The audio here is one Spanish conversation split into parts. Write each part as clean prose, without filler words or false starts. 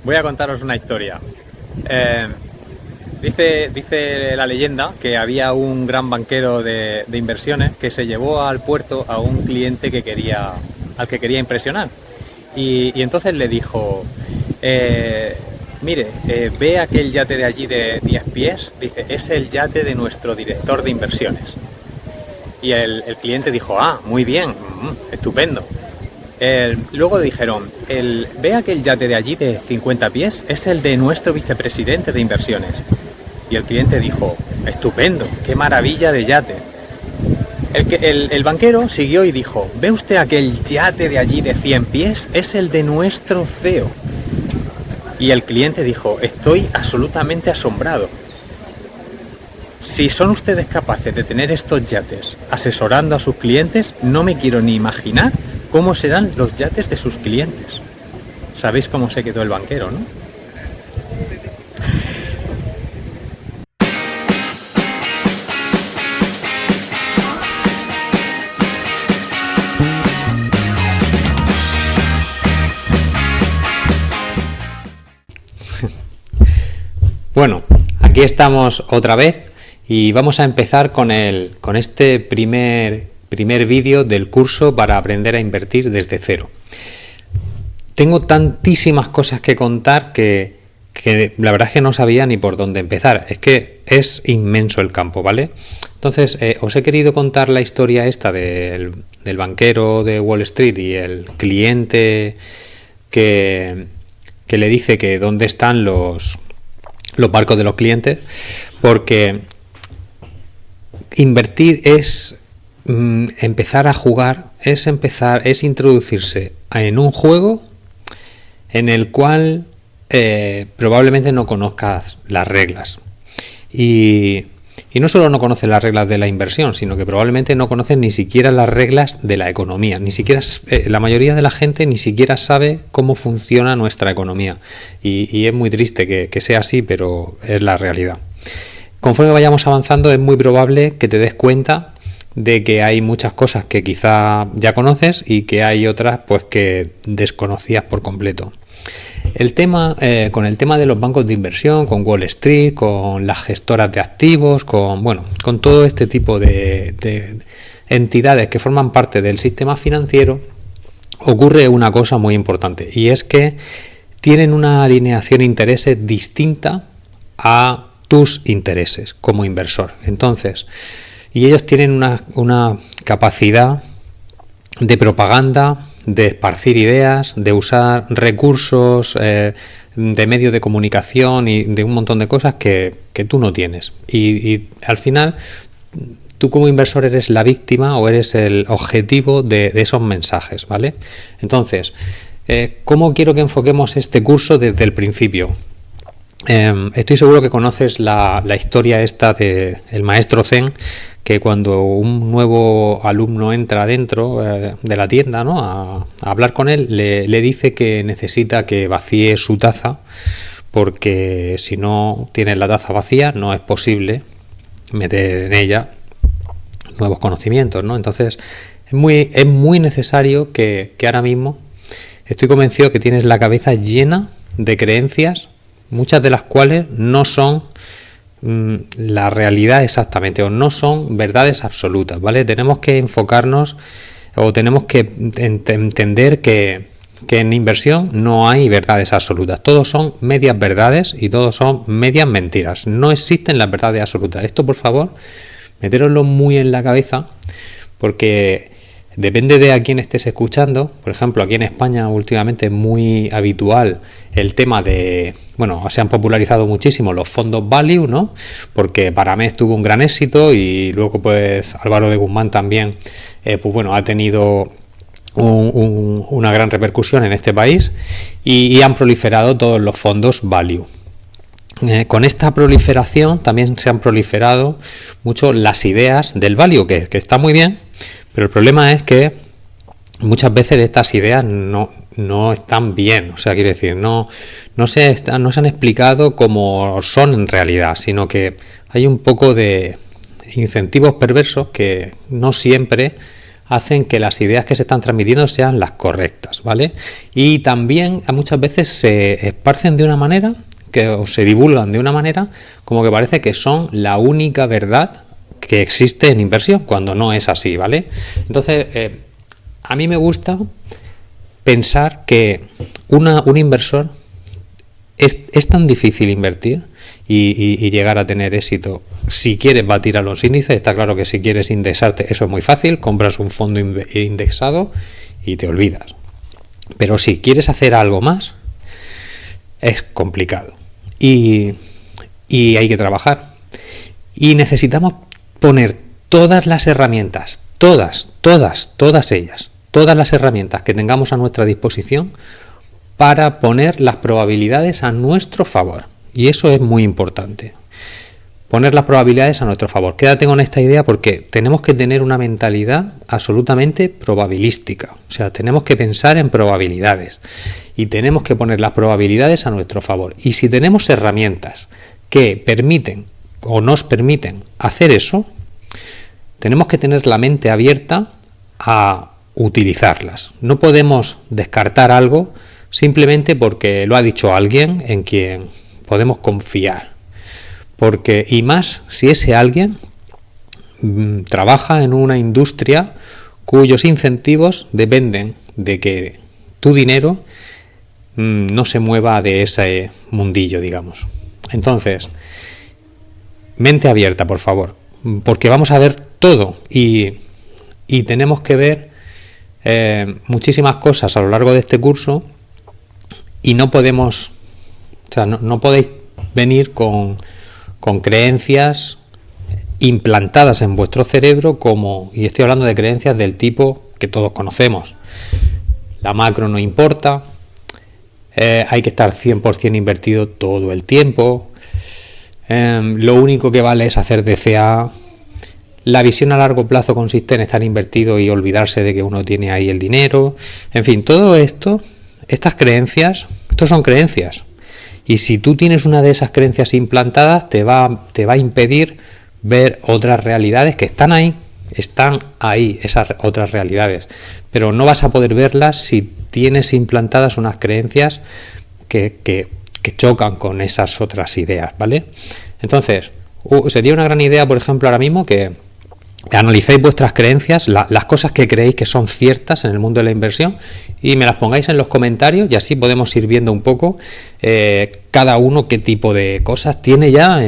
Voy a contaros una historia. Eh, dice la leyenda que había un gran banquero de inversiones que se llevó al puerto a un cliente al que quería impresionar. Y entonces le dijo, mire, ve aquel yate de allí de 10 pies, dice, es el yate de nuestro director de inversiones. Y el cliente dijo, muy bien, estupendo. Luego dijeron, ve aquel yate de allí de 50 pies, es el de nuestro vicepresidente de inversiones. Y el cliente dijo, estupendo, qué maravilla de yate. El banquero siguió y dijo, ¿ve usted aquel yate de allí de 100 pies? Es el de nuestro CEO. Y el cliente dijo, estoy absolutamente asombrado. Si son ustedes capaces de tener estos yates asesorando a sus clientes, no me quiero ni imaginar cómo serán los yates de sus clientes. Sabéis cómo se quedó el banquero, ¿no? Bueno, aquí estamos otra vez y vamos a empezar con este primer vídeo del curso para aprender a invertir desde cero. Tengo tantísimas cosas que contar que la verdad es que no sabía ni por dónde empezar. Es que es inmenso el campo, ¿vale? Entonces, os he querido contar la historia esta del banquero de Wall Street y el cliente que le dice que dónde están los barcos de los clientes, porque invertir es empezar a jugar, es introducirse en un juego en el cual probablemente no conozcas las reglas. Y no solo no conoces las reglas de la inversión, sino que probablemente no conoces ni siquiera las reglas de la economía. Ni siquiera la mayoría de la gente ni siquiera sabe cómo funciona nuestra economía. Y es muy triste que sea así, pero es la realidad. Conforme vayamos avanzando, es muy probable que te des cuenta de que hay muchas cosas que quizá ya conoces y que hay otras pues que desconocías por completo. Con el tema de los bancos de inversión, con Wall Street, con las gestoras de activos, con todo este tipo de entidades que forman parte del sistema financiero, ocurre una cosa muy importante, y es que tienen una alineación de intereses distinta a tus intereses como inversor. Entonces, y ellos tienen una capacidad de propaganda, de esparcir ideas, de usar recursos de medios de comunicación y de un montón de cosas que tú no tienes. Y al final, tú como inversor eres la víctima o eres el objetivo de esos mensajes, ¿vale? Entonces, ¿cómo quiero que enfoquemos este curso desde el principio? Estoy seguro que conoces la historia esta del maestro Zen, que cuando un nuevo alumno entra dentro de la tienda, ¿no?, a hablar con él, le dice que necesita que vacíe su taza, porque si no tienes la taza vacía no es posible meter en ella nuevos conocimientos, ¿no? Entonces es muy necesario que ahora mismo, estoy convencido que tienes la cabeza llena de creencias, muchas de las cuales no son la realidad exactamente, o no son verdades absolutas, ¿vale? Tenemos que enfocarnos, o tenemos que entender que en inversión no hay verdades absolutas. Todos son medias verdades y todos son medias mentiras. No existen las verdades absolutas. Esto, por favor, metéroslo muy en la cabeza, porque depende de a quién estés escuchando. Por ejemplo, aquí en España últimamente es muy habitual el tema de, se han popularizado muchísimo los fondos value, ¿no? Porque Paramés tuvo un gran éxito y luego pues Álvaro de Guzmán también ha tenido una gran repercusión en este país y han proliferado todos los fondos value. Con esta proliferación también se han proliferado mucho las ideas del value, que está muy bien, pero el problema es que muchas veces estas ideas no están bien. O sea, quiere decir, no se han explicado como son en realidad, sino que hay un poco de incentivos perversos que no siempre hacen que las ideas que se están transmitiendo sean las correctas, ¿vale? Y también muchas veces se esparcen de una manera o se divulgan de una manera como que parece que son la única verdad que existe en inversión, cuando no es así, ¿vale? Entonces, a mí me gusta pensar que un inversor es tan difícil invertir y llegar a tener éxito. Si quieres batir a los índices, está claro que si quieres indexarte, eso es muy fácil, compras un fondo indexado y te olvidas. Pero si quieres hacer algo más, es complicado y hay que trabajar. Y necesitamos poner todas las herramientas, todas ellas, todas las herramientas que tengamos a nuestra disposición para poner las probabilidades a nuestro favor. Y eso es muy importante. Poner las probabilidades a nuestro favor. Quédate con esta idea porque tenemos que tener una mentalidad absolutamente probabilística. O sea, tenemos que pensar en probabilidades y tenemos que poner las probabilidades a nuestro favor. Y si tenemos herramientas que permiten o nos permiten hacer eso, tenemos que tener la mente abierta a utilizarlas. No podemos descartar algo simplemente porque lo ha dicho alguien en quien podemos confiar. Porque, y más si ese alguien trabaja en una industria cuyos incentivos dependen de que tu dinero no se mueva de ese mundillo, digamos. Entonces, mente abierta, por favor, porque vamos a ver todo y tenemos que ver muchísimas cosas a lo largo de este curso y no podemos, o sea, no podéis venir con creencias implantadas en vuestro cerebro y estoy hablando de creencias del tipo que todos conocemos. La macro no importa, hay que estar 100% invertido todo el tiempo, lo único que vale es hacer DCA, la visión a largo plazo consiste en estar invertido y olvidarse de que uno tiene ahí el dinero, en fin, todo esto, estas creencias, estos son creencias. Y si tú tienes una de esas creencias implantadas, te va a impedir ver otras realidades que están ahí, esas otras realidades. Pero no vas a poder verlas si tienes implantadas unas creencias que chocan con esas otras ideas, ¿vale? Entonces, sería una gran idea, por ejemplo, ahora mismo que analicéis vuestras creencias, las cosas que creéis que son ciertas en el mundo de la inversión y me las pongáis en los comentarios y así podemos ir viendo un poco cada uno qué tipo de cosas tiene ya,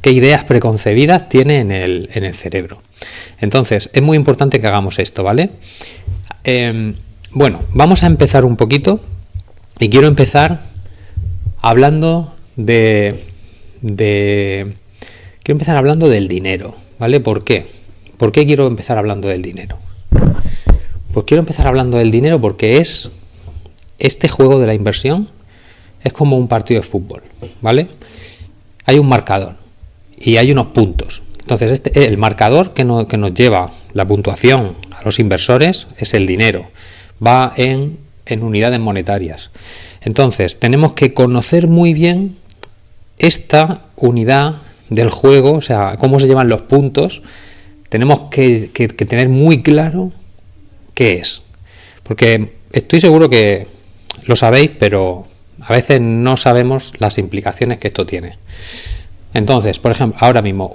qué ideas preconcebidas tiene en el cerebro. Entonces, es muy importante que hagamos esto, ¿vale? Bueno, vamos a empezar un poquito y quiero empezar hablando quiero empezar hablando del dinero, ¿vale? ¿Por qué? ¿Por qué quiero empezar hablando del dinero? Pues quiero empezar hablando del dinero porque este juego de la inversión es como un partido de fútbol, ¿vale? Hay un marcador y hay unos puntos. Entonces, el marcador que nos lleva la puntuación a los inversores es el dinero. Va en unidades monetarias. Entonces, tenemos que conocer muy bien esta unidad del juego, o sea, cómo se llevan los puntos. Tenemos que tener muy claro qué es. Porque estoy seguro que lo sabéis, pero a veces no sabemos las implicaciones que esto tiene. Entonces, por ejemplo, ahora mismo,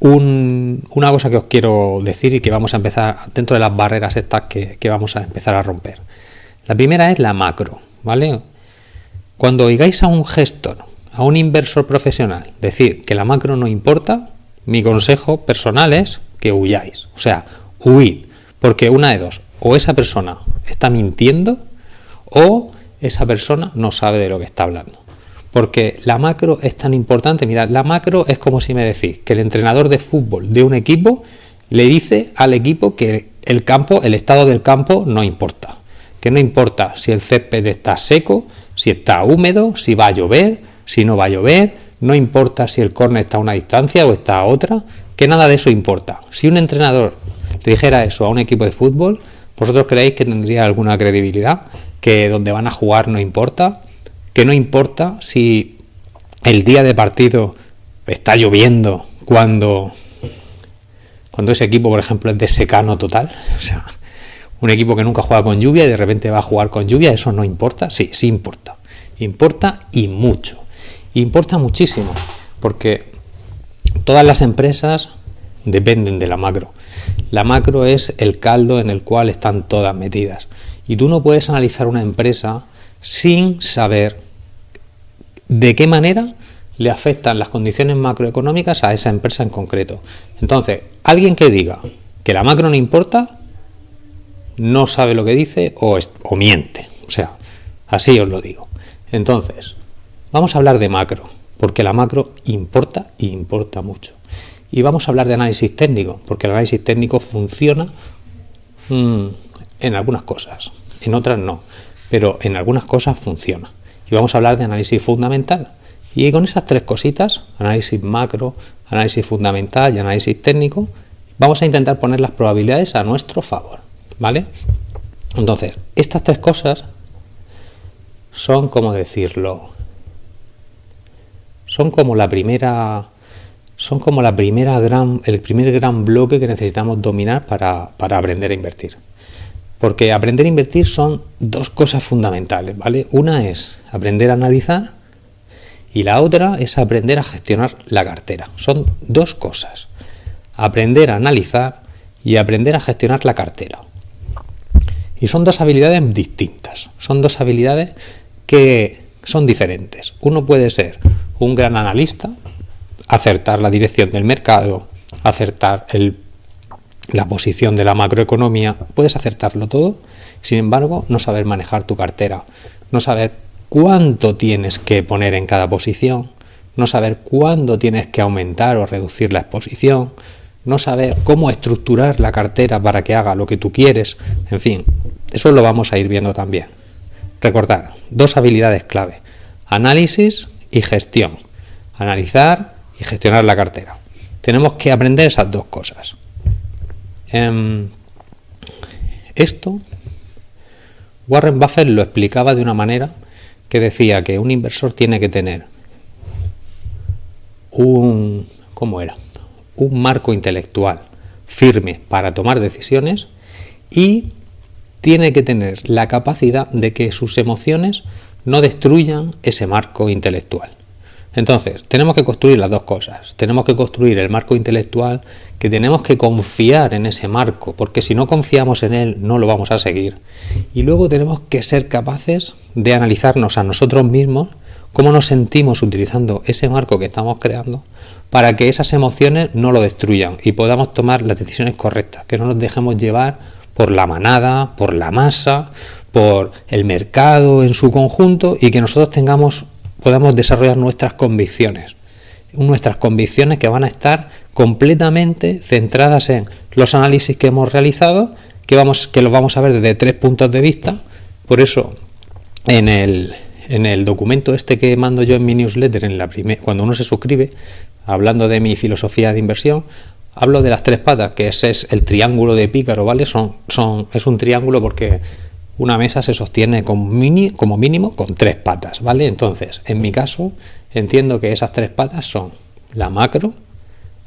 una cosa que os quiero decir y que vamos a empezar dentro de las barreras estas que vamos a empezar a romper. La primera es la macro, ¿vale? Cuando oigáis a un gestor, a un inversor profesional, decir que la macro no importa, mi consejo personal es que huyáis. O sea, huid. Porque una de dos, o esa persona está mintiendo o esa persona no sabe de lo que está hablando. Porque la macro es tan importante. Mirad, la macro es como si me decís que el entrenador de fútbol de un equipo le dice al equipo que el estado del campo no importa. Que no importa si el césped está seco, si está húmedo, si va a llover, si no va a llover. No importa si el córner está a una distancia o está a otra, que nada de eso importa. Si un entrenador le dijera eso a un equipo de fútbol, ¿vosotros creéis que tendría alguna credibilidad? ¿Que donde van a jugar no importa? ¿Que no importa si el día de partido está lloviendo cuando Cuando ese equipo, por ejemplo, es de secano total, o sea, un equipo que nunca juega con lluvia y de repente va a jugar con lluvia, ¿eso no importa? Sí, sí importa. Importa y mucho. Importa muchísimo, porque todas las empresas dependen de la macro. La macro es el caldo en el cual están todas metidas. Y tú no puedes analizar una empresa sin saber de qué manera le afectan las condiciones macroeconómicas a esa empresa en concreto. Entonces, alguien que diga que la macro no importa, no sabe lo que dice o miente. O sea, así os lo digo. Entonces, vamos a hablar de macro, porque la macro importa y importa mucho. Y vamos a hablar de análisis técnico, porque el análisis técnico funciona en algunas cosas, en otras no, pero en algunas cosas funciona. Y vamos a hablar de análisis fundamental. Y con esas tres cositas, análisis macro, análisis fundamental y análisis técnico, vamos a intentar poner las probabilidades a nuestro favor, ¿vale? Entonces, estas tres cosas son, ¿cómo decirlo? Son como el primer gran bloque que necesitamos dominar para aprender a invertir. Porque aprender a invertir son dos cosas fundamentales, ¿vale? Una es aprender a analizar y la otra es aprender a gestionar la cartera. Son dos cosas. Aprender a analizar y aprender a gestionar la cartera. Y son dos habilidades distintas. Son dos habilidades que son diferentes. Uno puede ser un gran analista, acertar la dirección del mercado, acertar la posición de la macroeconomía, puedes acertarlo todo, sin embargo, no saber manejar tu cartera, no saber cuánto tienes que poner en cada posición, no saber cuándo tienes que aumentar o reducir la exposición, no saber cómo estructurar la cartera para que haga lo que tú quieres, en fin, eso lo vamos a ir viendo también. Recordad, dos habilidades clave, análisis y gestión, analizar y gestionar la cartera. Tenemos que aprender esas dos cosas. Esto Warren Buffett lo explicaba de una manera que decía que un inversor tiene que tener un marco intelectual firme para tomar decisiones y tiene que tener la capacidad de que sus emociones no destruyan ese marco intelectual. Entonces, tenemos que construir las dos cosas. Tenemos que construir el marco intelectual, que tenemos que confiar en ese marco, porque si no confiamos en él, no lo vamos a seguir. Y luego tenemos que ser capaces de analizarnos a nosotros mismos, cómo nos sentimos utilizando ese marco que estamos creando, para que esas emociones no lo destruyan y podamos tomar las decisiones correctas, que no nos dejemos llevar por la manada, por la masa, por el mercado en su conjunto y que nosotros podamos desarrollar nuestras convicciones que van a estar completamente centradas en los análisis que hemos realizado, que los vamos a ver desde 3 puntos de vista. Por eso en el documento este que mando yo en mi newsletter, cuando uno se suscribe, hablando de mi filosofía de inversión, hablo de las 3 patas, que ese es el triángulo de Pícaro, ¿vale? Es un triángulo porque una mesa se sostiene como mínimo con 3 patas, ¿vale? Entonces, en mi caso, entiendo que esas 3 patas son la macro,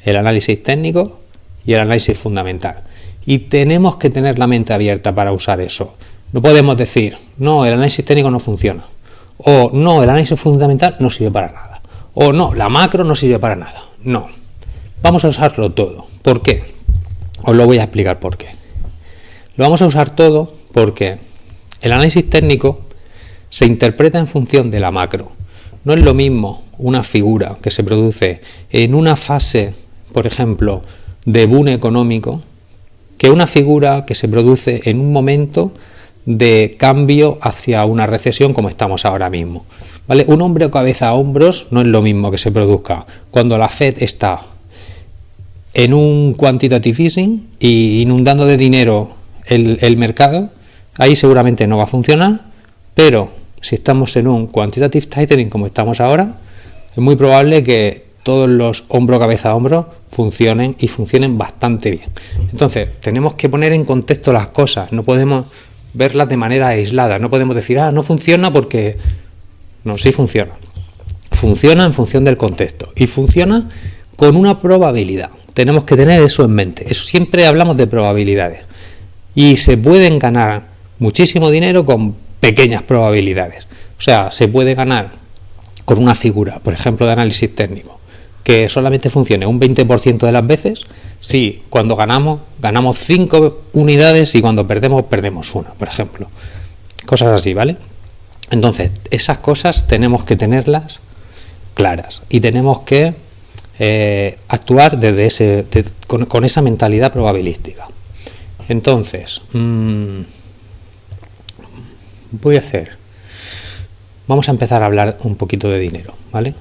el análisis técnico y el análisis fundamental. Y tenemos que tener la mente abierta para usar eso. No podemos decir, no, el análisis técnico no funciona. O no, el análisis fundamental no sirve para nada. O no, la macro no sirve para nada. No. Vamos a usarlo todo. ¿Por qué? Os lo voy a explicar por qué. Lo vamos a usar todo porque el análisis técnico se interpreta en función de la macro. No es lo mismo una figura que se produce en una fase, por ejemplo, de boom económico, que una figura que se produce en un momento de cambio hacia una recesión como estamos ahora mismo, ¿vale? Un hombro cabeza a hombros no es lo mismo que se produzca cuando la Fed está en un quantitative easing y inundando de dinero el mercado. Ahí seguramente no va a funcionar, pero si estamos en un quantitative tightening como estamos ahora, es muy probable que todos los hombro cabeza a hombro funcionen y funcionen bastante bien. Entonces, tenemos que poner en contexto las cosas, no podemos verlas de manera aislada, no podemos decir, no funciona porque... No, sí funciona. Funciona en función del contexto y funciona con una probabilidad. tenemos que tener eso en mente. Eso, siempre hablamos de probabilidades. Y se pueden ganar muchísimo dinero con pequeñas probabilidades. O sea, se puede ganar con una figura, por ejemplo, de análisis técnico, que solamente funcione un 20% de las veces, si cuando ganamos 5 unidades y cuando perdemos 1, por ejemplo. Cosas así, ¿vale? Entonces, esas cosas tenemos que tenerlas claras y tenemos que actuar desde con esa mentalidad probabilística. Entonces, vamos a empezar a hablar un poquito de dinero, ¿vale?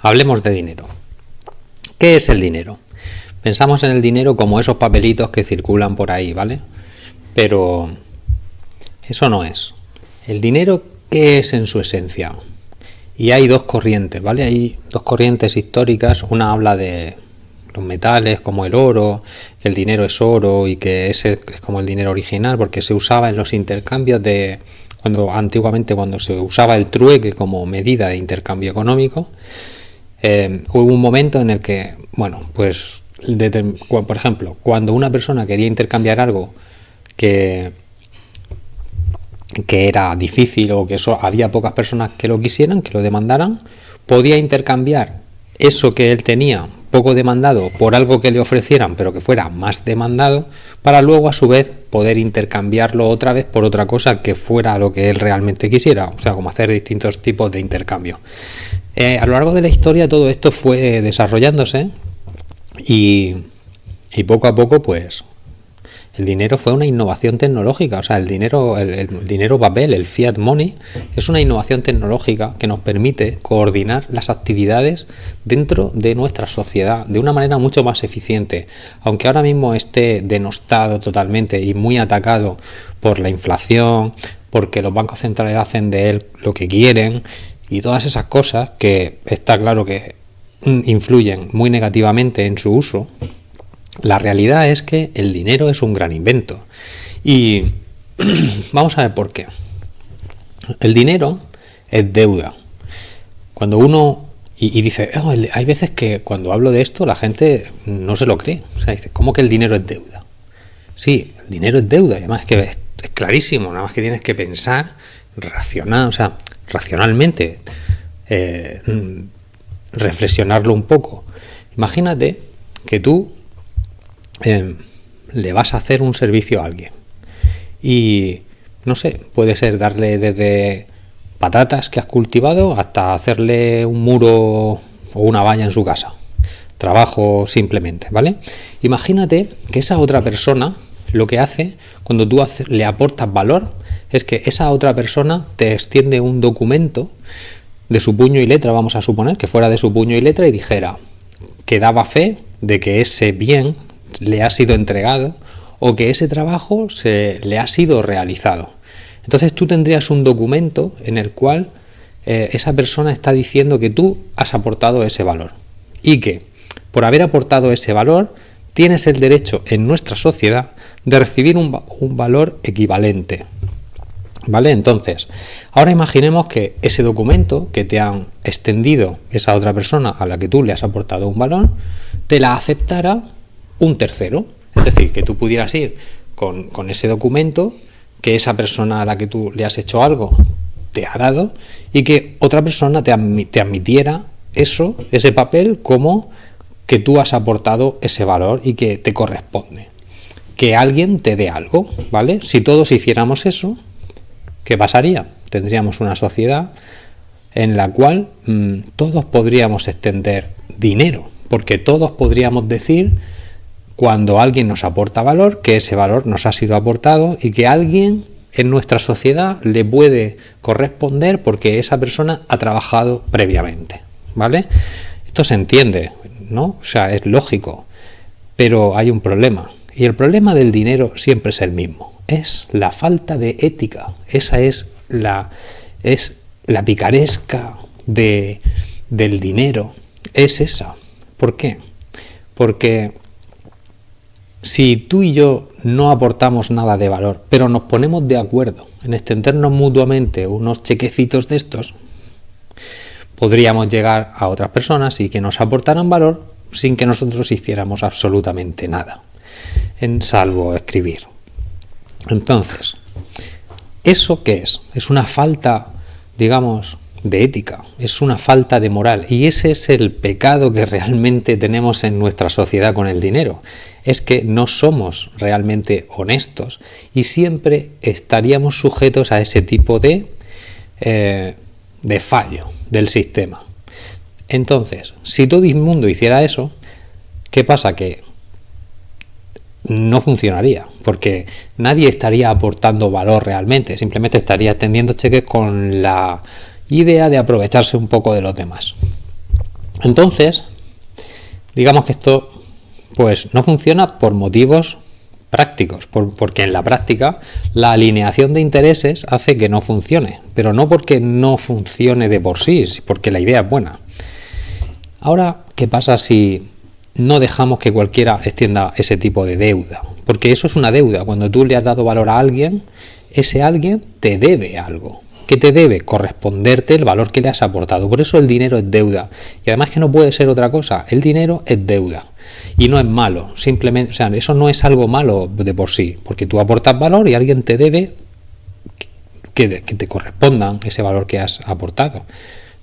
Hablemos de dinero. ¿Qué es el dinero? Pensamos en el dinero como esos papelitos que circulan por ahí, ¿vale? Pero eso no es. El dinero, ¿qué es en su esencia? Y hay dos corrientes, ¿vale? Hay dos corrientes históricas. Una habla de los metales, como el oro, que el dinero es oro y que ese es como el dinero original, porque se usaba en los intercambios antiguamente cuando se usaba el trueque como medida de intercambio económico. Hubo un momento en el que, pues, por ejemplo, cuando una persona quería intercambiar algo que era difícil o que había pocas personas que lo quisieran, que lo demandaran, podía intercambiar eso que él tenía poco demandado por algo que le ofrecieran pero que fuera más demandado, para luego a su vez poder intercambiarlo otra vez por otra cosa que fuera lo que él realmente quisiera, o sea, como hacer distintos tipos de intercambio. A lo largo de la historia todo esto fue desarrollándose y poco a poco, pues, el dinero fue una innovación tecnológica. O sea, el dinero papel, el fiat money, es una innovación tecnológica que nos permite coordinar las actividades dentro de nuestra sociedad de una manera mucho más eficiente. Aunque ahora mismo esté denostado totalmente y muy atacado por la inflación, porque los bancos centrales hacen de él lo que quieren y todas esas cosas que está claro que influyen muy negativamente en su uso, la realidad es que el dinero es un gran invento. Y vamos a ver por qué. El dinero es deuda. Cuando uno dice, hay veces que cuando hablo de esto la gente no se lo cree. O sea, dice, ¿cómo que el dinero es deuda? Sí, el dinero es deuda. Además es que es clarísimo, nada más que tienes que pensar racionalmente, reflexionarlo un poco. Imagínate que tú le vas a hacer un servicio a alguien y, no sé, puede ser darle desde patatas que has cultivado hasta hacerle un muro o una valla en su casa. Trabajo simplemente, ¿vale? Imagínate que esa otra persona lo que hace cuando tú le aportas valor es que esa otra persona te extiende un documento de su puño y letra, vamos a suponer que fuera de su puño y letra, y dijera que daba fe de que ese bien le ha sido entregado o que ese trabajo le ha sido realizado. Entonces tú tendrías un documento en el cual esa persona está diciendo que tú has aportado ese valor y que por haber aportado ese valor tienes el derecho en nuestra sociedad de recibir un valor equivalente. ¿Vale? Entonces, ahora imaginemos que ese documento que te han extendido esa otra persona a la que tú le has aportado un valor, te la aceptara un tercero. Es decir, que tú pudieras ir con ese documento que esa persona a la que tú le has hecho algo te ha dado y que otra persona te admitiera ese papel como que tú has aportado ese valor y que te corresponde. Que alguien te dé algo, ¿vale? Si todos hiciéramos eso, ¿qué pasaría? Tendríamos una sociedad en la cual todos podríamos extender dinero, porque todos podríamos decir cuando alguien nos aporta valor, que ese valor nos ha sido aportado y que alguien en nuestra sociedad le puede corresponder porque esa persona ha trabajado previamente, ¿vale? Esto se entiende, ¿no? O sea, es lógico, pero hay un problema, y el problema del dinero siempre es el mismo, es la falta de ética. Esa es la picaresca del dinero, es esa. ¿Por qué? Porque si tú y yo no aportamos nada de valor, pero nos ponemos de acuerdo en extendernos mutuamente unos chequecitos de estos, podríamos llegar a otras personas y que nos aportaran valor sin que nosotros hiciéramos absolutamente nada, salvo escribir. Entonces, ¿eso qué es? Es una falta, digamos, de ética, es una falta de moral, y ese es el pecado que realmente tenemos en nuestra sociedad con el dinero. Es que no somos realmente honestos y siempre estaríamos sujetos a ese tipo de fallo del sistema. Entonces, si todo el mundo hiciera eso, ¿qué pasa? Que no funcionaría, porque nadie estaría aportando valor realmente, simplemente estaría extendiendo cheques con la idea de aprovecharse un poco de los demás. Entonces, digamos que esto pues no funciona por motivos prácticos, porque en la práctica la alineación de intereses hace que no funcione, pero no porque no funcione de por sí, porque la idea es buena. Ahora, ¿qué pasa si no dejamos que cualquiera extienda ese tipo de deuda? Porque eso es una deuda. Cuando tú le has dado valor a alguien, ese alguien te debe algo. ¿Qué te debe? Corresponderte el valor que le has aportado. Por eso el dinero es deuda. Y además que no puede ser otra cosa. El dinero es deuda. Y no es malo. Simplemente, o sea, eso no es algo malo de por sí. Porque tú aportas valor y alguien te debe que te correspondan ese valor que has aportado.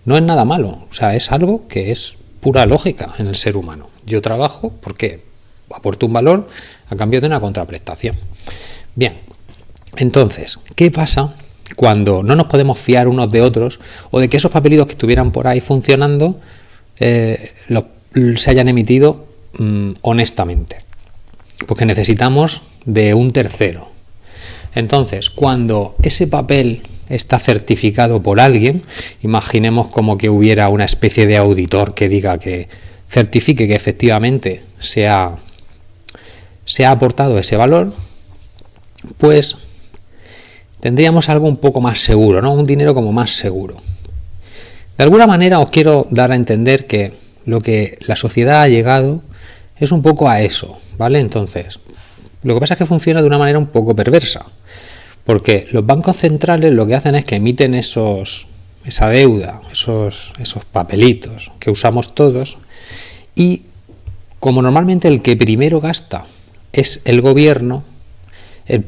No es nada malo. O sea, es algo que es pura lógica en el ser humano. Yo trabajo porque aporto un valor a cambio de una contraprestación. Bien, entonces, ¿qué pasa cuando no nos podemos fiar unos de otros o de que esos papelitos que estuvieran por ahí funcionando se hayan emitido honestamente? Porque necesitamos de un tercero. Entonces, cuando ese papel está certificado por alguien, imaginemos como que hubiera una especie de auditor que diga que certifique que efectivamente se ha aportado ese valor, pues tendríamos algo un poco más seguro, ¿no? Un dinero como más seguro. De alguna manera os quiero dar a entender que lo que la sociedad ha llegado es un poco a eso, ¿vale? Entonces, lo que pasa es que funciona de una manera un poco perversa, porque los bancos centrales lo que hacen es que emiten esa deuda, esos papelitos que usamos todos, y como normalmente el que primero gasta es el gobierno, el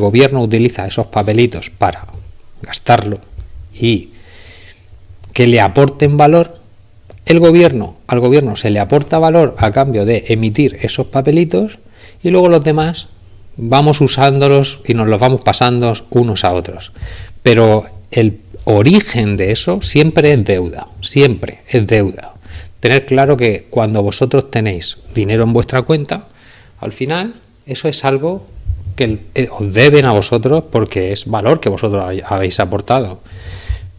gobierno utiliza esos papelitos para gastarlo y que le aporten valor, al gobierno se le aporta valor a cambio de emitir esos papelitos y luego los demás vamos usándolos y nos los vamos pasando unos a otros. Pero el origen de eso siempre es deuda. Tener claro que cuando vosotros tenéis dinero en vuestra cuenta, al final eso es algo que os deben a vosotros porque es valor que vosotros habéis aportado.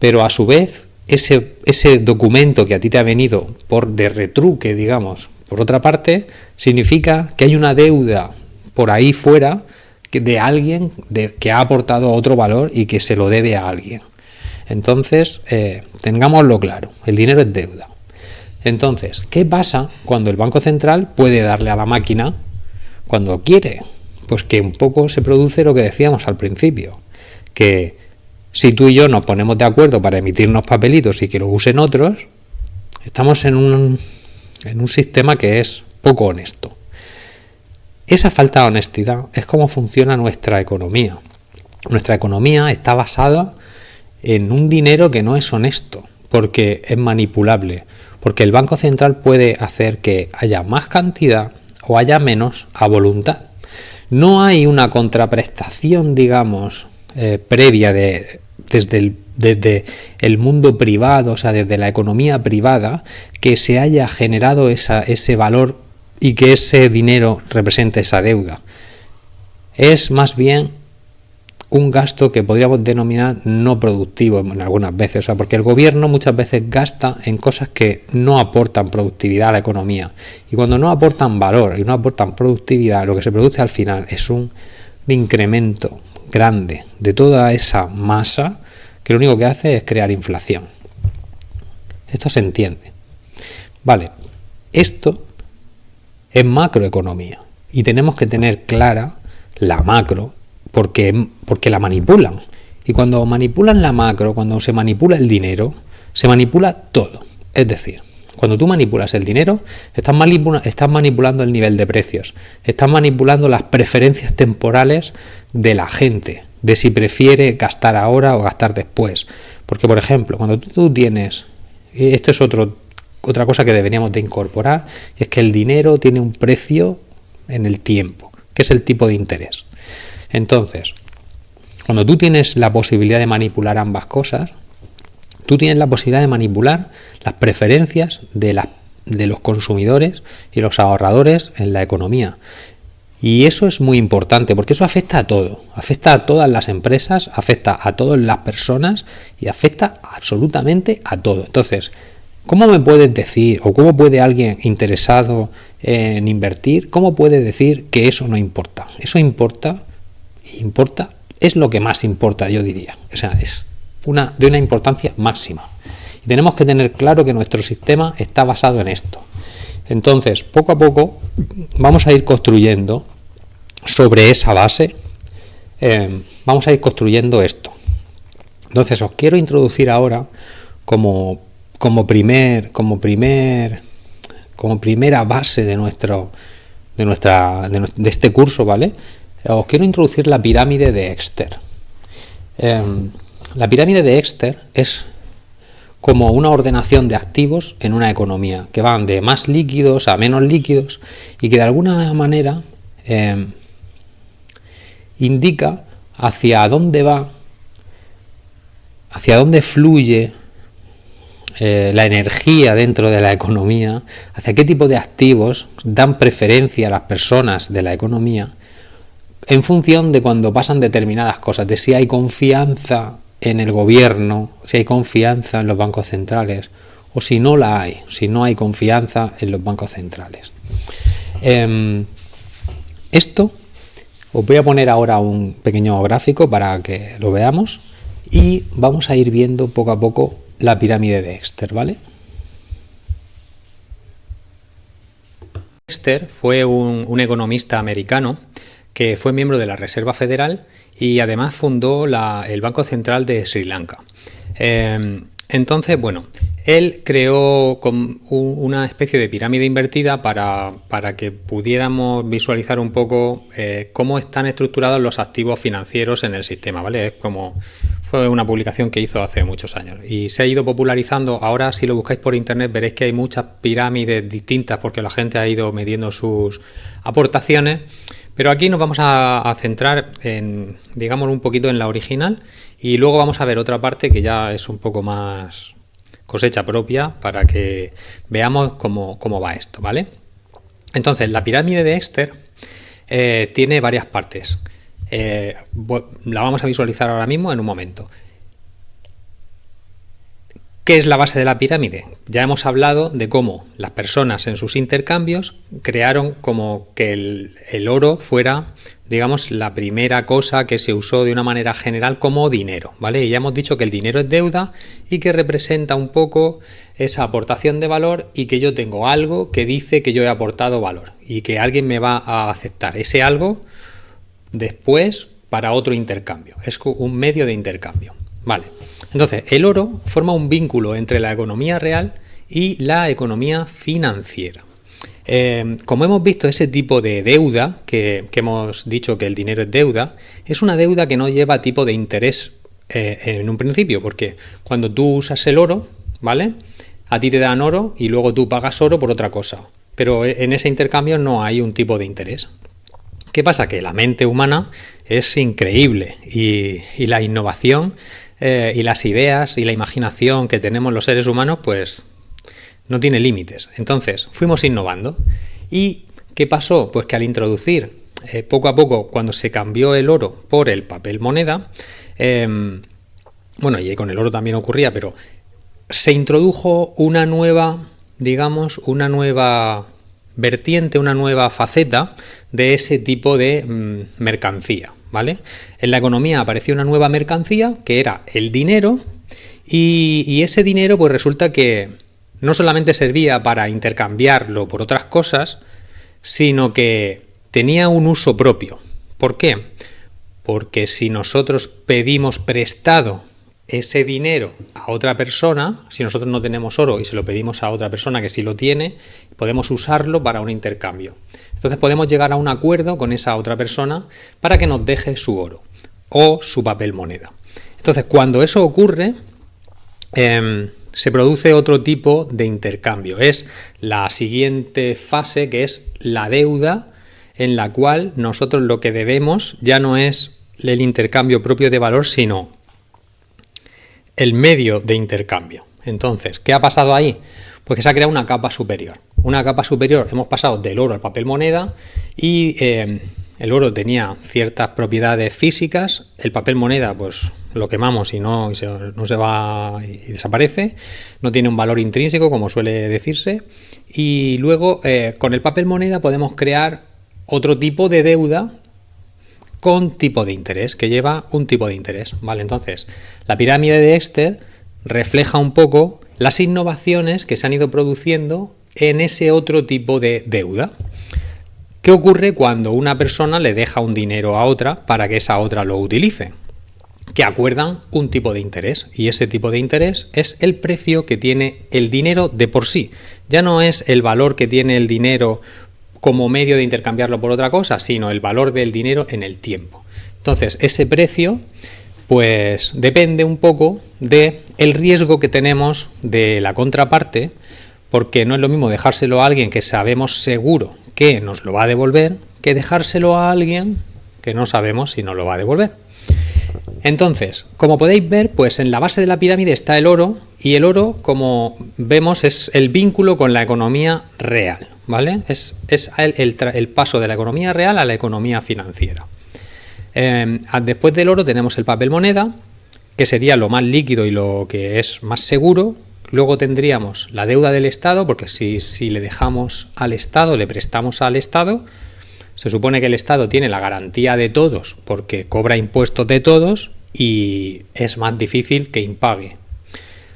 Pero a su vez, ese documento que a ti te ha venido de retruque, digamos, por otra parte, significa que hay una deuda por ahí fuera de alguien que ha aportado otro valor y que se lo debe a alguien. Entonces, tengámoslo claro, el dinero es deuda. Entonces, ¿qué pasa cuando el Banco Central puede darle a la máquina cuando quiere? Pues que un poco se produce lo que decíamos al principio, que si tú y yo nos ponemos de acuerdo para emitirnos papelitos y que lo usen otros, estamos en un sistema que es poco honesto. Esa falta de honestidad es cómo funciona nuestra economía. Nuestra economía está basada en un dinero que no es honesto, porque es manipulable, porque el Banco Central puede hacer que haya más cantidad o haya menos a voluntad. No hay una contraprestación, digamos, previa desde el mundo privado, o sea, desde la economía privada, que se haya generado ese valor y que ese dinero represente esa deuda. Es más bien un gasto que podríamos denominar no productivo en algunas veces, o sea, porque el gobierno muchas veces gasta en cosas que no aportan productividad a la economía, y cuando no aportan valor y no aportan productividad, lo que se produce al final es un incremento grande de toda esa masa que lo único que hace es crear inflación. Esto se entiende. Vale, esto es macroeconomía. y tenemos que tener clara la macro porque la manipulan. Y cuando manipulan la macro, cuando se manipula el dinero, se manipula todo. Es decir, cuando tú manipulas el dinero, estás manipulando el nivel de precios, estás manipulando las preferencias temporales de la gente, de si prefiere gastar ahora o gastar después. Porque, por ejemplo, cuando tú tienes, y esto es otra cosa que deberíamos de incorporar, es que el dinero tiene un precio en el tiempo, que es el tipo de interés. Entonces, cuando tú tienes la posibilidad de manipular ambas cosas, tú tienes la posibilidad de manipular las preferencias de los consumidores y los ahorradores en la economía. Y eso es muy importante porque eso afecta a todo, afecta a todas las empresas, afecta a todas las personas y afecta absolutamente a todo. Entonces, ¿cómo me puedes decir o cómo puede alguien interesado en invertir, cómo puede decir que eso no importa? Eso importa, es lo que más importa, yo diría. O sea, es de una importancia máxima. Y tenemos que tener claro que nuestro sistema está basado en esto. Entonces, poco a poco vamos a ir construyendo sobre esa base, vamos a ir construyendo esto. Entonces, os quiero introducir ahora como primera base de este curso, ¿vale? Os quiero introducir la pirámide de Exter. La pirámide de Exter es como una ordenación de activos en una economía, que van de más líquidos a menos líquidos y que de alguna manera indica hacia dónde fluye la energía dentro de la economía, hacia qué tipo de activos dan preferencia a las personas de la economía en función de cuando pasan determinadas cosas, de si hay confianza en el gobierno, si hay confianza en los bancos centrales o si no hay confianza en los bancos centrales. Esto os voy a poner ahora un pequeño gráfico para que lo veamos y vamos a ir viendo poco a poco la pirámide de Exter, ¿vale? Exter fue un economista americano que fue miembro de la Reserva Federal y además fundó el Banco Central de Sri Lanka. Entonces, bueno, él creó una especie de pirámide invertida para que pudiéramos visualizar un poco cómo están estructurados los activos financieros en el sistema, ¿vale? Fue una publicación que hizo hace muchos años y se ha ido popularizando. Ahora, si lo buscáis por internet, veréis que hay muchas pirámides distintas porque la gente ha ido midiendo sus aportaciones. Pero aquí nos vamos a centrar en, digamos, un poquito en la original y luego vamos a ver otra parte que ya es un poco más cosecha propia para que veamos cómo va esto, ¿vale? Entonces, la pirámide de Exter tiene varias partes. La vamos a visualizar ahora mismo en un momento. ¿Qué es la base de la pirámide? Ya hemos hablado de cómo las personas en sus intercambios crearon como que el oro fuera, digamos, la primera cosa que se usó de una manera general como dinero, ¿vale? Y ya hemos dicho que el dinero es deuda y que representa un poco esa aportación de valor y que yo tengo algo que dice que yo he aportado valor y que alguien me va a aceptar ese algo después para otro intercambio. Es un medio de intercambio, ¿vale? Entonces, el oro forma un vínculo entre la economía real y la economía financiera. Como hemos visto, ese tipo de deuda, que hemos dicho que el dinero es deuda, es una deuda que no lleva tipo de interés en un principio, porque cuando tú usas el oro, ¿vale? A ti te dan oro y luego tú pagas oro por otra cosa, pero en ese intercambio no hay un tipo de interés. ¿Qué pasa? Que la mente humana es increíble y la innovación y las ideas y la imaginación que tenemos los seres humanos, pues no tiene límites. Entonces, fuimos innovando. ¿Y qué pasó? Pues que al introducir poco a poco, cuando se cambió el oro por el papel moneda, bueno, y con el oro también ocurría, pero se introdujo una nueva, digamos, una nueva vertiente, una nueva faceta de ese tipo de mercancía, ¿vale? En la economía apareció una nueva mercancía que era el dinero y ese dinero pues resulta que no solamente servía para intercambiarlo por otras cosas, sino que tenía un uso propio. ¿Por qué? Porque si nosotros pedimos prestado ese dinero a otra persona, si nosotros no tenemos oro y se lo pedimos a otra persona que sí lo tiene, podemos usarlo para un intercambio. Entonces podemos llegar a un acuerdo con esa otra persona para que nos deje su oro o su papel moneda. Entonces, cuando eso ocurre, se produce otro tipo de intercambio. Es la siguiente fase, que es la deuda, en la cual nosotros lo que debemos ya no es el intercambio propio de valor, sino el medio de intercambio. Entonces, ¿qué ha pasado ahí? Pues que se ha creado una capa superior. Una capa superior, hemos pasado del oro al papel moneda y el oro tenía ciertas propiedades físicas, el papel moneda pues lo quemamos y no se va y desaparece, no tiene un valor intrínseco como suele decirse, y luego con el papel moneda podemos crear otro tipo de deuda con tipo de interés, que lleva un tipo de interés, ¿vale? Entonces, la pirámide de Exter refleja un poco las innovaciones que se han ido produciendo en ese otro tipo de deuda. ¿Qué ocurre cuando una persona le deja un dinero a otra para que esa otra lo utilice? Que acuerdan un tipo de interés, y ese tipo de interés es el precio que tiene el dinero de por sí. Ya no es el valor que tiene el dinero como medio de intercambiarlo por otra cosa, sino el valor del dinero en el tiempo. Entonces, ese precio pues depende un poco del riesgo que tenemos de la contraparte, porque no es lo mismo dejárselo a alguien que sabemos seguro que nos lo va a devolver, que dejárselo a alguien que no sabemos si nos lo va a devolver. Entonces, como podéis ver, pues en la base de la pirámide está el oro, y el oro, como vemos, es el vínculo con la economía real, ¿vale? Es el paso de la economía real a la economía financiera. Después del oro tenemos el papel moneda, que sería lo más líquido y lo que es más seguro. Luego tendríamos la deuda del Estado, porque si le dejamos al Estado, le prestamos al Estado, se supone que el Estado tiene la garantía de todos porque cobra impuestos de todos y es más difícil que impague.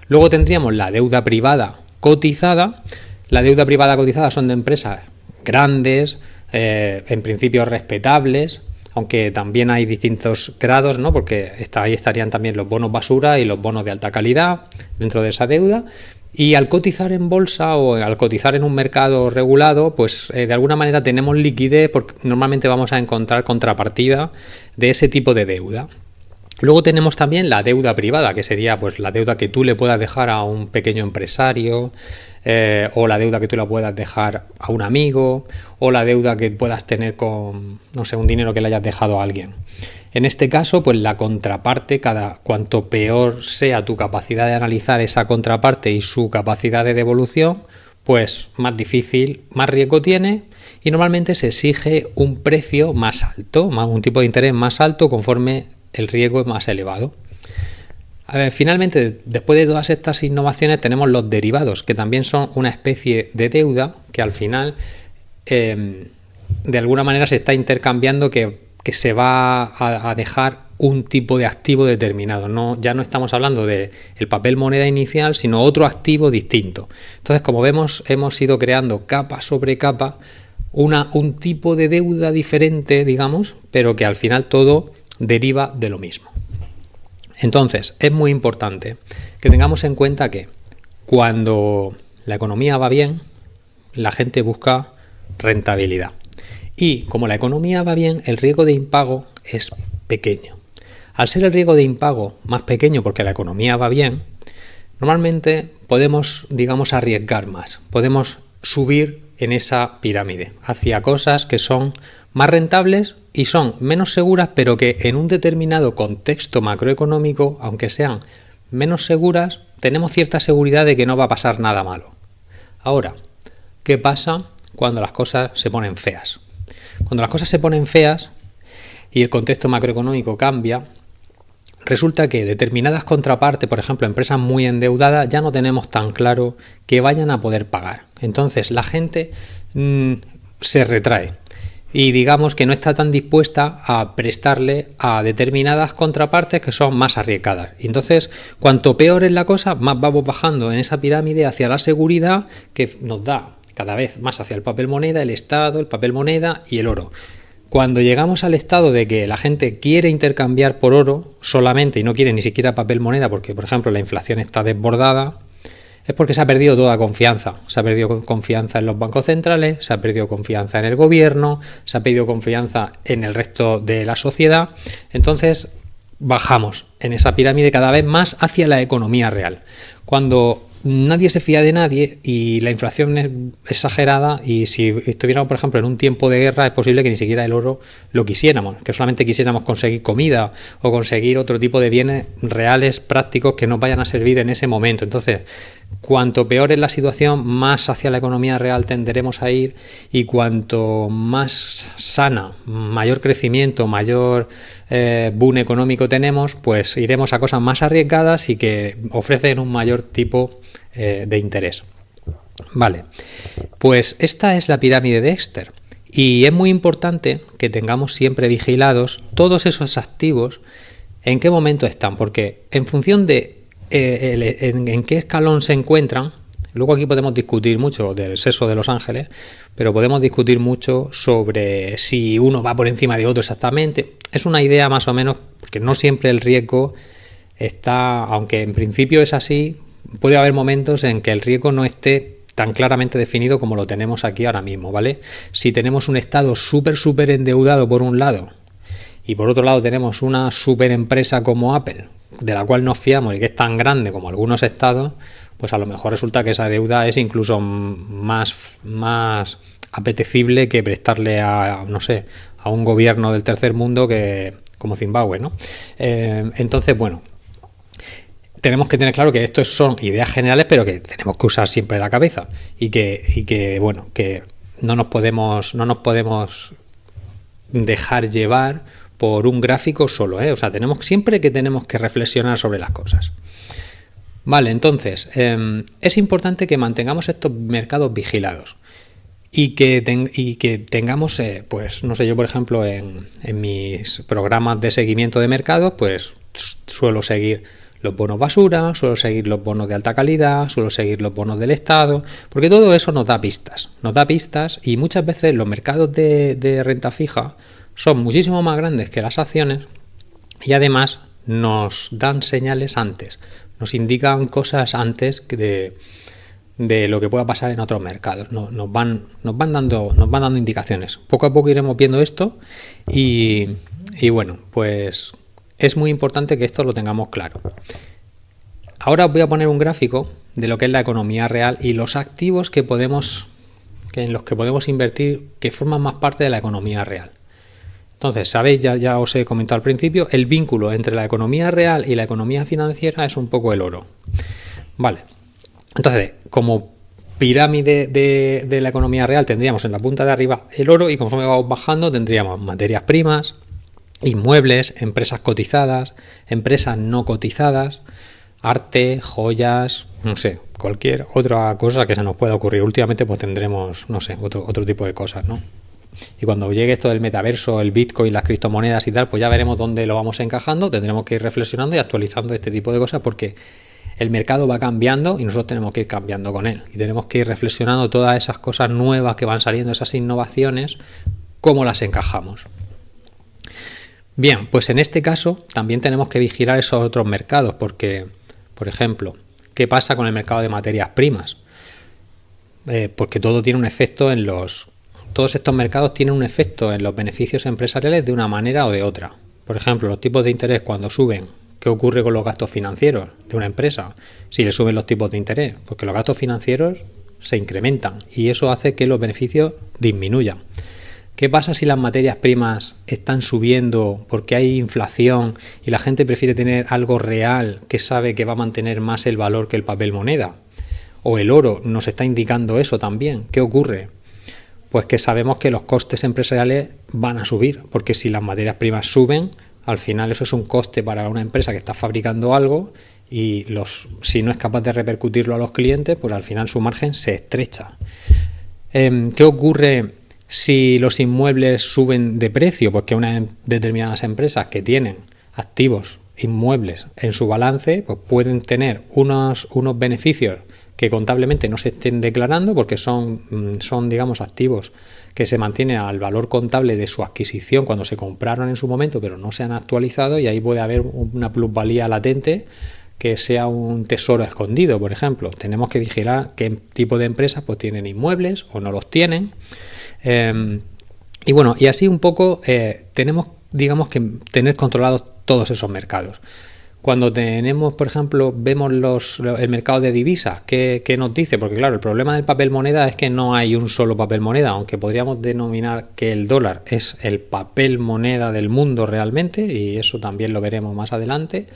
Luego tendríamos la deuda privada cotizada. La deuda privada cotizada son de empresas grandes, en principio respetables, aunque también hay distintos grados, ¿no? Porque ahí estarían también los bonos basura y los bonos de alta calidad dentro de esa deuda. Y al cotizar en bolsa o al cotizar en un mercado regulado, pues de alguna manera tenemos liquidez, porque normalmente vamos a encontrar contrapartida de ese tipo de deuda. Luego tenemos también la deuda privada, que sería pues la deuda que tú le puedas dejar a un pequeño empresario, o la deuda que tú la puedas dejar a un amigo, o la deuda que puedas tener con, no sé, un dinero que le hayas dejado a alguien. En este caso, pues la contraparte, cuanto peor sea tu capacidad de analizar esa contraparte y su capacidad de devolución, pues más difícil, más riesgo tiene, y normalmente se exige un precio más alto, un tipo de interés más alto conforme el riesgo es más elevado. Finalmente, después de todas estas innovaciones, tenemos los derivados, que también son una especie de deuda que al final de alguna manera se está intercambiando, que se va a dejar un tipo de activo determinado. Ya no estamos hablando del papel moneda inicial, sino otro activo distinto. Entonces, como vemos, hemos ido creando capa sobre capa un tipo de deuda diferente, digamos, pero que al final todo deriva de lo mismo. Entonces, es muy importante que tengamos en cuenta que cuando la economía va bien, la gente busca rentabilidad. Y como la economía va bien, el riesgo de impago es pequeño. Al ser el riesgo de impago más pequeño porque la economía va bien, normalmente podemos, digamos, arriesgar más. Podemos subir en esa pirámide hacia cosas que son más rentables y son menos seguras, pero que en un determinado contexto macroeconómico, aunque sean menos seguras, tenemos cierta seguridad de que no va a pasar nada malo. Ahora, ¿qué pasa cuando las cosas se ponen feas? Cuando las cosas se ponen feas y el contexto macroeconómico cambia, resulta que determinadas contrapartes, por ejemplo, empresas muy endeudadas, ya no tenemos tan claro que vayan a poder pagar. Entonces la gente se retrae y digamos que no está tan dispuesta a prestarle a determinadas contrapartes que son más arriesgadas. Entonces, cuanto peor es la cosa, más vamos bajando en esa pirámide hacia la seguridad que nos da cada vez más hacia el papel moneda, el Estado, el papel moneda y el oro. Cuando llegamos al estado de que la gente quiere intercambiar por oro solamente y no quiere ni siquiera papel moneda porque, por ejemplo, la inflación está desbordada, es porque se ha perdido toda confianza. Se ha perdido confianza en los bancos centrales, se ha perdido confianza en el gobierno, se ha perdido confianza en el resto de la sociedad. Entonces bajamos en esa pirámide cada vez más hacia la economía real. Cuando nadie se fía de nadie y la inflación es exagerada, y si estuviéramos, por ejemplo, en un tiempo de guerra, es posible que ni siquiera el oro lo quisiéramos, que solamente quisiéramos conseguir comida o conseguir otro tipo de bienes reales, prácticos, que nos vayan a servir en ese momento. Entonces, cuanto peor es la situación, más hacia la economía real tenderemos a ir, y cuanto más sana, mayor crecimiento, mayor boom económico tenemos, pues iremos a cosas más arriesgadas y que ofrecen un mayor tipo de interés. Vale, pues esta es la pirámide de Dexter, y es muy importante que tengamos siempre vigilados todos esos activos, en qué momento están, porque en función de en qué escalón se encuentran. Luego aquí podemos discutir mucho del sexo de los ángeles, pero podemos discutir mucho sobre si uno va por encima de otro exactamente. Es una idea más o menos, porque no siempre el riesgo está, aunque en principio es así, puede haber momentos en que el riesgo no esté tan claramente definido como lo tenemos aquí ahora mismo, ¿vale? Si tenemos un estado súper endeudado por un lado, y por otro lado tenemos una súper empresa como Apple, de la cual nos fiamos y que es tan grande como algunos estados, pues a lo mejor resulta que esa deuda es incluso más apetecible que prestarle a, no sé, a un gobierno del tercer mundo que como Zimbabue, ¿no? Entonces, bueno, tenemos que tener claro que esto son ideas generales, pero que tenemos que usar siempre la cabeza, y que bueno, que no nos podemos dejar llevar por un gráfico solo, ¿eh? O sea, tenemos que reflexionar sobre las cosas. Vale, entonces, es importante que mantengamos estos mercados vigilados y que tengamos, pues, no sé, yo por ejemplo en mis programas de seguimiento de mercados, pues suelo seguir los bonos basura, suelo seguir los bonos de alta calidad, suelo seguir los bonos del Estado, porque todo eso nos da pistas, y muchas veces los mercados de renta fija son muchísimo más grandes que las acciones, y además nos dan señales antes, nos indican cosas antes de lo que pueda pasar en otros mercados. Nos van dando indicaciones. Poco a poco iremos viendo esto, y bueno, pues es muy importante que esto lo tengamos claro. Ahora os voy a poner un gráfico de lo que es la economía real y los activos en los que podemos invertir, que forman más parte de la economía real. Entonces, sabéis, ya os he comentado al principio, el vínculo entre la economía real y la economía financiera es un poco el oro. Vale. Entonces, como pirámide de la economía real, tendríamos en la punta de arriba el oro, y conforme vamos bajando tendríamos materias primas, inmuebles, empresas cotizadas, empresas no cotizadas, arte, joyas, no sé, cualquier otra cosa que se nos pueda ocurrir. Últimamente pues tendremos, no sé, otro tipo de cosas, ¿no? Y cuando llegue esto del metaverso, el Bitcoin, las criptomonedas y tal, pues ya veremos dónde lo vamos encajando. Tendremos que ir reflexionando y actualizando este tipo de cosas, porque el mercado va cambiando y nosotros tenemos que ir cambiando con él. Y tenemos que ir reflexionando todas esas cosas nuevas que van saliendo, esas innovaciones, cómo las encajamos. Bien, pues en este caso también tenemos que vigilar esos otros mercados, porque, por ejemplo, ¿qué pasa con el mercado de materias primas? Porque todo tiene un efecto todos estos mercados tienen un efecto en los beneficios empresariales de una manera o de otra. Por ejemplo, los tipos de interés cuando suben, ¿qué ocurre con los gastos financieros de una empresa si le suben los tipos de interés? Porque los gastos financieros se incrementan y eso hace que los beneficios disminuyan. ¿Qué pasa si las materias primas están subiendo porque hay inflación y la gente prefiere tener algo real que sabe que va a mantener más el valor que el papel moneda? O el oro nos está indicando eso también. ¿Qué ocurre? Pues que sabemos que los costes empresariales van a subir, porque si las materias primas suben, al final eso es un coste para una empresa que está fabricando algo, y si no es capaz de repercutirlo a los clientes, pues al final su margen se estrecha. ¿Qué ocurre si los inmuebles suben de precio? Pues que unas determinadas empresas que tienen activos inmuebles en su balance, pues pueden tener unos beneficios que contablemente no se estén declarando porque son digamos, activos que se mantienen al valor contable de su adquisición cuando se compraron en su momento, pero no se han actualizado, y ahí puede haber una plusvalía latente que sea un tesoro escondido, por ejemplo. Tenemos que vigilar qué tipo de empresas pues tienen inmuebles o no los tienen. Y bueno, y así un poco tenemos, digamos, que tener controlados todos esos mercados. Cuando tenemos, por ejemplo, vemos el mercado de divisas, ¿qué nos dice? Porque claro, el problema del papel moneda es que no hay un solo papel moneda, aunque podríamos denominar que el dólar es el papel moneda del mundo realmente, y eso también lo veremos más adelante.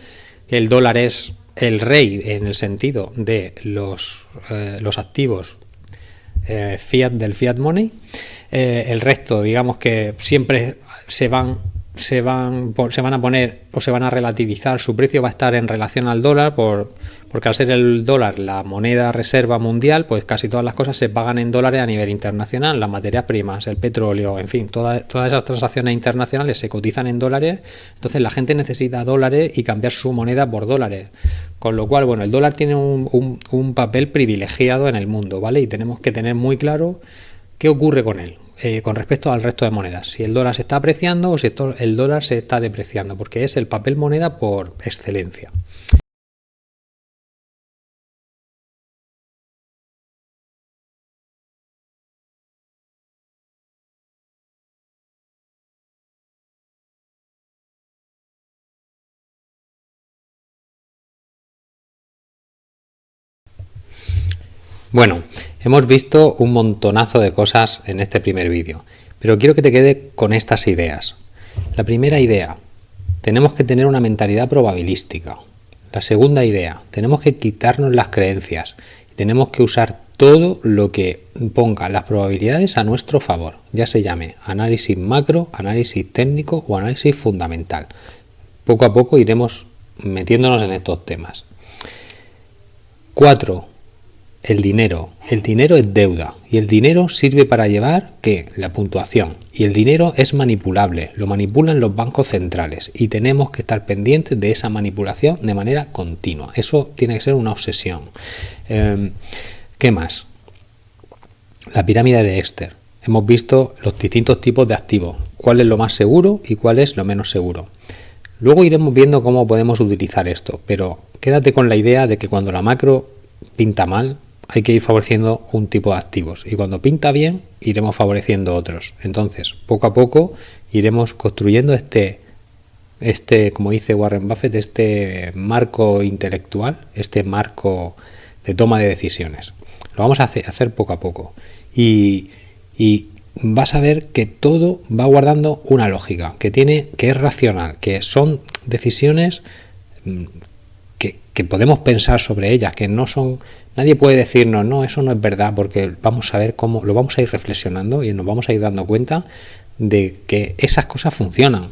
El dólar es el rey en el sentido de los activos fiat del fiat money. El resto, digamos que siempre se van a poner o se van a relativizar, su precio va a estar en relación al dólar, porque al ser el dólar la moneda reserva mundial, pues casi todas las cosas se pagan en dólares a nivel internacional, las materias primas, el petróleo, en fin, todas esas transacciones internacionales se cotizan en dólares, entonces la gente necesita dólares y cambiar su moneda por dólares, con lo cual, bueno, el dólar tiene un papel privilegiado en el mundo, ¿vale? Y tenemos que tener muy claro qué ocurre con él. Con respecto al resto de monedas, si el dólar se está apreciando o si el dólar se está depreciando, porque es el papel moneda por excelencia. Bueno, hemos visto un montonazo de cosas en este primer vídeo, pero quiero que te quede con estas ideas. La primera idea, tenemos que tener una mentalidad probabilística. La segunda idea, tenemos que quitarnos las creencias y tenemos que usar todo lo que ponga las probabilidades a nuestro favor, ya se llame análisis macro, análisis técnico o análisis fundamental. Poco a poco iremos metiéndonos en estos temas. 4. El dinero. El dinero es deuda y el dinero sirve para llevar ¿qué? La puntuación. Y el dinero es manipulable, lo manipulan los bancos centrales y tenemos que estar pendientes de esa manipulación de manera continua. Eso tiene que ser una obsesión. ¿Qué más? La pirámide de Dexter. Hemos visto los distintos tipos de activos, cuál es lo más seguro y cuál es lo menos seguro. Luego iremos viendo cómo podemos utilizar esto, pero quédate con la idea de que cuando la macro pinta mal, hay que ir favoreciendo un tipo de activos y cuando pinta bien iremos favoreciendo otros. Entonces, poco a poco iremos construyendo este, como dice Warren Buffett, este marco intelectual, este marco de toma de decisiones. Lo vamos a hacer poco a poco y vas a ver que todo va guardando una lógica, que es racional, que son decisiones que podemos pensar sobre ellas, que no son... Nadie puede decirnos, no, eso no es verdad, porque vamos a ver cómo lo vamos a ir reflexionando y nos vamos a ir dando cuenta de que esas cosas funcionan.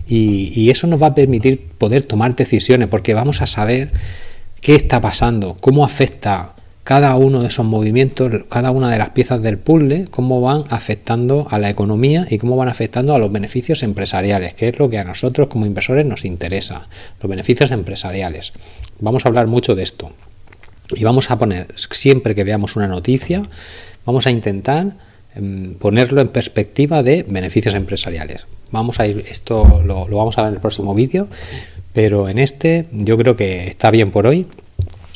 Y eso nos va a permitir poder tomar decisiones, porque vamos a saber qué está pasando, cómo afecta cada uno de esos movimientos, cada una de las piezas del puzzle, cómo van afectando a la economía y cómo van afectando a los beneficios empresariales, que es lo que a nosotros como inversores nos interesa, los beneficios empresariales. Vamos a hablar mucho de esto y vamos a poner, siempre que veamos una noticia, vamos a intentar ponerlo en perspectiva de beneficios empresariales. Vamos a ir, esto lo vamos a ver en el próximo vídeo, pero en este yo creo que está bien por hoy.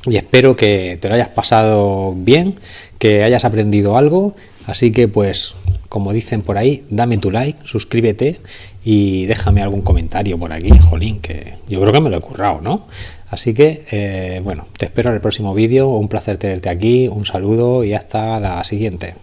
Y espero que te lo hayas pasado bien, que hayas aprendido algo. Así que pues, como dicen por ahí, dame tu like, suscríbete y déjame algún comentario por aquí, jolín, que yo creo que me lo he currado, ¿no? Así que, bueno, te espero en el próximo vídeo. Un placer tenerte aquí, un saludo y hasta la siguiente.